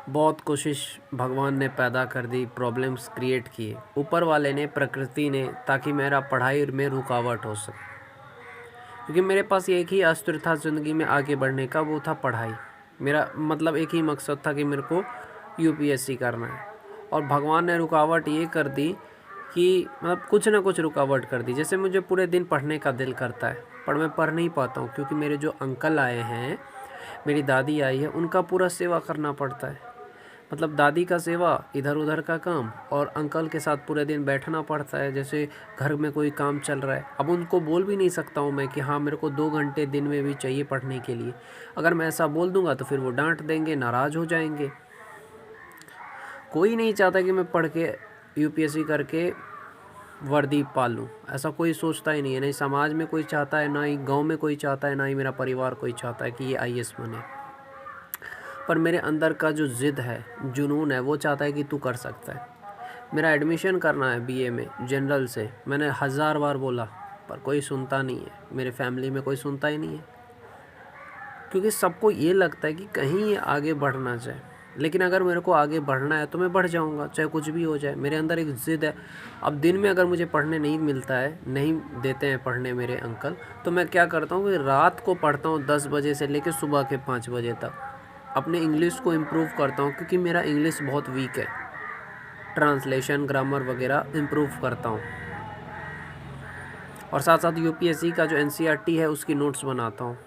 बहुत कोशिश भगवान ने पैदा कर दी, प्रॉब्लम्स क्रिएट किए, ऊपर वाले ने, प्रकृति ने, ताकि मेरा पढ़ाई में रुकावट हो सके। क्योंकि मेरे पास एक ही अस्त्र था ज़िंदगी में आगे बढ़ने का, वो था पढ़ाई। मेरा मतलब एक ही मकसद था कि मेरे को यूपीएससी करना है। और भगवान ने रुकावट ये कर दी कि मतलब कुछ ना कुछ रुकावट कर दी। जैसे मुझे पूरे दिन पढ़ने का दिल करता है, पर मैं पढ़ नहीं पाता हूँ, क्योंकि मेरे जो अंकल आए हैं, मेरी दादी आई है, उनका पूरा सेवा करना पड़ता है। मतलब दादी का सेवा, इधर उधर का काम, और अंकल के साथ पूरे दिन बैठना पड़ता है। जैसे घर में कोई काम चल रहा है, अब उनको बोल भी नहीं सकता हूँ मैं कि हाँ मेरे को 2 घंटे दिन में भी चाहिए पढ़ने के लिए। अगर मैं ऐसा बोल दूँगा तो फिर वो डांट देंगे, नाराज़ हो जाएंगे। कोई नहीं चाहता कि मैं पढ़ के यूपीएससी करके वर्दी पालूं, ऐसा कोई सोचता ही नहीं है। नहीं समाज में कोई चाहता है, ना ही गांव में कोई चाहता है, ना ही मेरा परिवार कोई चाहता है कि ये आईएएस बने। पर मेरे अंदर का जो ज़िद है, जुनून है, वो चाहता है कि तू कर सकता है। मेरा एडमिशन करना है बीए में जनरल से, मैंने 1000 बार बोला, पर कोई सुनता नहीं है। मेरे फैमिली में कोई सुनता ही नहीं है, क्योंकि सबको ये लगता है कि कहीं ये आगे बढ़ना चाहे। लेकिन अगर मेरे को आगे बढ़ना है तो मैं बढ़ जाऊंगा, चाहे कुछ भी हो जाए। मेरे अंदर एक ज़िद है। अब दिन में अगर मुझे पढ़ने नहीं मिलता है, नहीं देते हैं पढ़ने मेरे अंकल, तो मैं क्या करता हूँ कि रात को पढ़ता हूँ 10 बजे से लेकर सुबह के 5 बजे तक। अपने इंग्लिश को इम्प्रूव करता हूँ, क्योंकि मेरा इंग्लिश बहुत वीक है। ट्रांसलेशन, ग्रामर वगैरह इम्प्रूव करता हूँ, और साथ साथ यूपीएससी का जो एनसीईआरटी है उसकी नोट्स बनाता हूँ।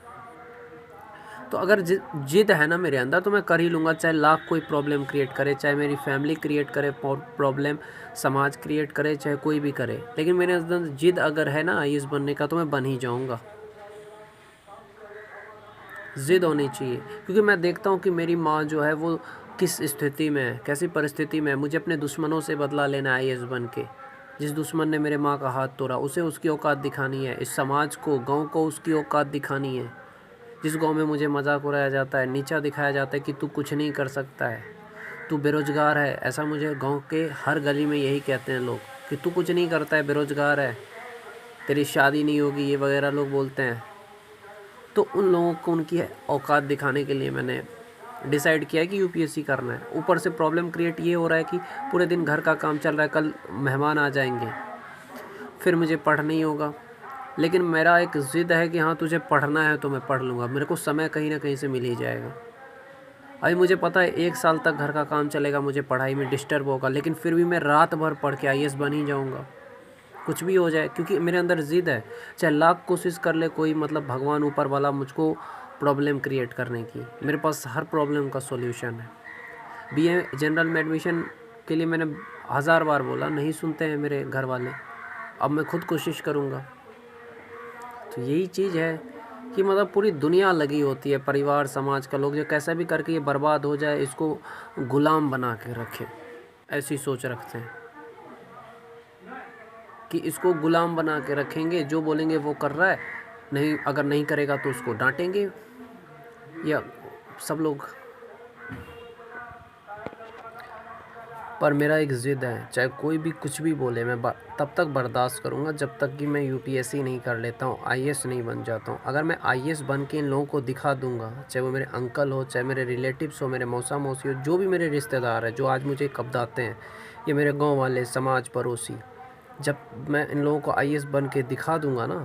तो अगर जिद है ना मेरे अंदर, तो मैं कर ही लूँगा, चाहे लाख कोई प्रॉब्लम क्रिएट करे, चाहे मेरी फैमिली क्रिएट करे प्रॉब्लम, समाज क्रिएट करे, चाहे कोई भी करे। लेकिन मेरे अंदर जिद अगर है ना आईएएस बनने का, तो मैं बन ही जाऊँगा। ज़िद होनी चाहिए, क्योंकि मैं देखता हूँ कि मेरी माँ जो है वो किस स्थिति में है, कैसी परिस्थिति में है। मुझे अपने दुश्मनों से बदला लेना है आईएएस बन के। जिस दुश्मन ने मेरे माँ का हाथ तोड़ा, उसे उसकी औकात दिखानी है। इस समाज को, गाँव को उसकी औकात दिखानी है। जिस गांव में मुझे मजाक उड़ाया जाता है, नीचा दिखाया जाता है कि तू कुछ नहीं कर सकता है, तू बेरोज़गार है, ऐसा मुझे गांव के हर गली में यही कहते हैं लोग कि तू कुछ नहीं करता है, बेरोज़गार है, तेरी शादी नहीं होगी, ये वगैरह लोग बोलते हैं। तो उन लोगों को उनकी औकात दिखाने के लिए मैंने डिसाइड किया है कि यूपीएससी करना है। ऊपर से प्रॉब्लम क्रिएट ये हो रहा है कि पूरे दिन घर का काम चल रहा है, कल मेहमान आ जाएंगे, फिर मुझे पढ़ नहीं होगा। लेकिन मेरा एक ज़िद है कि हाँ तुझे पढ़ना है तो मैं पढ़ लूँगा, मेरे को समय कहीं ना कहीं से मिल ही जाएगा। अभी मुझे पता है 1 साल तक घर का काम चलेगा, मुझे पढ़ाई में डिस्टर्ब होगा, लेकिन फिर भी मैं रात भर पढ़ के आईएएस बन ही जाऊँगा, कुछ भी हो जाए। क्योंकि मेरे अंदर ज़िद है, चाहे लाख कोशिश कर ले कोई, मतलब भगवान ऊपर वाला मुझको प्रॉब्लम क्रिएट करने की, मेरे पास हर प्रॉब्लम का सॉल्यूशन है। बीए जनरल में एडमिशन के लिए मैंने 1000 बार बोला, नहीं सुनते हैं मेरे घर वाले। अब मैं खुद कोशिश करूँगा। तो यही चीज़ है कि मतलब पूरी दुनिया लगी होती है, परिवार समाज का लोग, जो कैसा भी करके ये बर्बाद हो जाए, इसको गुलाम बना के रखें, ऐसी सोच रखते हैं कि इसको गुलाम बना के रखेंगे, जो बोलेंगे वो कर रहा है, नहीं अगर नहीं करेगा तो उसको डांटेंगे, या सब लोग। पर मेरा एक ज़िद है, चाहे कोई भी कुछ भी बोले, मैं तब तक बर्दाश्त करूँगा जब तक कि मैं यूपीएससी नहीं कर लेता हूँ, आईएएस नहीं बन जाता हूँ। अगर मैं आईएएस बन के इन लोगों को दिखा दूँगा, चाहे वो मेरे अंकल हो, चाहे मेरे रिलेटिव्स हो, मेरे मौसा मौसी हो, जो भी मेरे रिश्तेदार हैं जो आज मुझे कब्दाते हैं, ये मेरे गाँव वाले, समाज, पड़ोसी, जब मैं इन लोगों को आईएएस बन के दिखा दूँगा ना,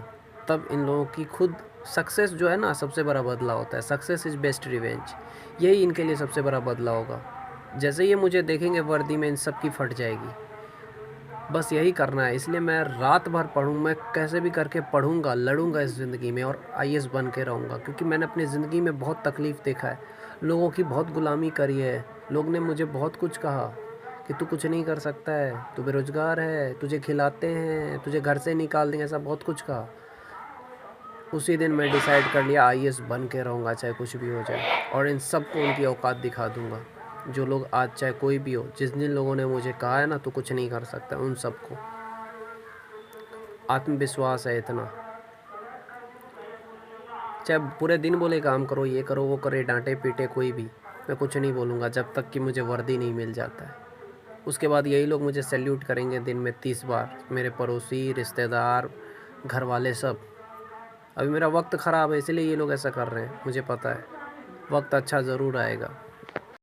तब इन लोगों की खुद सक्सेस जो है ना, सबसे बड़ा बदला होता है। सक्सेस इज़ बेस्ट रिवेंज, यही इनके लिए सबसे बड़ा बदला होगा। जैसे ये मुझे देखेंगे वर्दी में, इन सब की फट जाएगी। बस यही करना है, इसलिए मैं रात भर पढ़ूँ, मैं कैसे भी करके पढ़ूँगा, लड़ूँगा इस ज़िंदगी में और आईएएस बन के रहूँगा। क्योंकि मैंने अपनी ज़िंदगी में बहुत तकलीफ़ देखा है, लोगों की बहुत गुलामी करी है। लोग ने मुझे बहुत कुछ कहा कि तू कुछ नहीं कर सकता है, तू बेरोज़गार है, तुझे खिलाते हैं, तुझे घर से निकाल देंगे, ऐसा बहुत कुछ कहा। उसी दिन मैं डिसाइड कर लिया आईएएस बन के रहूँगा, चाहे कुछ भी हो जाए, और इन सबको उनकी औकात दिखा दूँगा। जो लोग आज, चाहे कोई भी हो, जिन लोगों ने मुझे कहा है ना तू कुछ नहीं कर सकता, उन सबको आत्मविश्वास है इतना, चाहे पूरे दिन बोले काम करो, ये करो, वो करे, डांटे पीटे कोई भी, मैं कुछ नहीं बोलूँगा जब तक कि मुझे वर्दी नहीं मिल जाता है। उसके बाद यही लोग मुझे सैल्यूट करेंगे दिन में 30 बार, मेरे पड़ोसी, रिश्तेदार, घर वाले सब। अभी मेरा वक्त ख़राब है, इसलिए ये लोग ऐसा कर रहे हैं, मुझे पता है वक्त अच्छा ज़रूर आएगा।